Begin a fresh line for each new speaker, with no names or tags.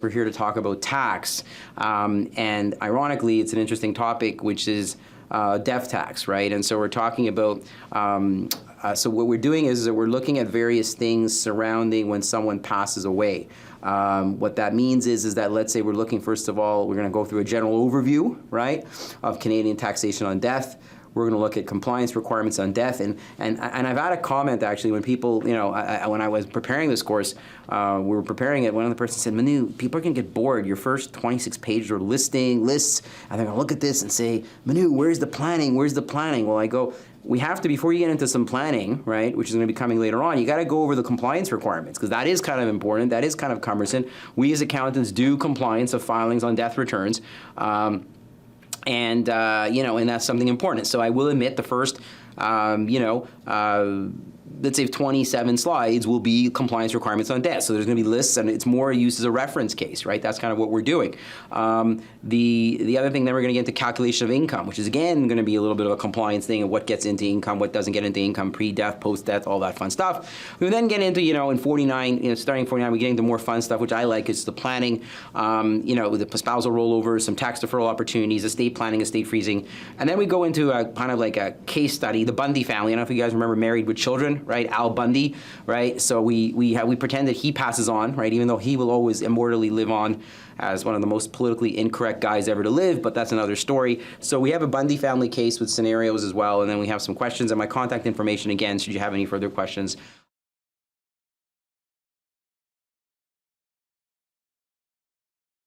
We're here to talk about tax, and ironically, it's an interesting topic, which is death tax, right? And so we're talking about, so what we're doing is that we're looking at various things surrounding when someone passes away. What that means is that, let's say we're looking, first of all, we're going to go through a general overview, right, of Canadian taxation on death. We're going to look at compliance requirements on death, and I've had a comment actually when people, you know, when I was preparing this course, we were preparing it. One of the persons said, "Manu, people are going to get bored. Your first 26 pages are lists, and they're going to look at this and say, Manu, where's the planning? Where's the planning?" Well, I go, we have to, before you get into some planning, right, which is going to be coming later on, you got to go over the compliance requirements, because that is kind of important. That is kind of cumbersome. We as accountants do compliance of filings on death returns. And that's something important. So I will admit the first, let's say 27 slides will be compliance requirements on debt. So there's going to be lists, and it's more used as a reference case, right? That's kind of what we're doing. The other thing, then we're going to get into calculation of income, which is again going to be a little bit of a compliance thing of what gets into income, what doesn't get into income, pre-death, post-death, all that fun stuff. We then get into, in 49, starting 49, we get into more fun stuff, which I like, is the planning, the spousal rollovers, some tax deferral opportunities, estate planning, estate freezing. And then we go into a kind of like a case study, the Bundy family. I don't know if you guys remember Married with Children, right? Al Bundy, right? So we pretend that he passes on, right? Even though he will always immortally live on as one of the most politically incorrect guys ever to live, but that's another story. So we have a Bundy family case with scenarios as well, and then we have some questions, and my contact information again, should you have any further questions.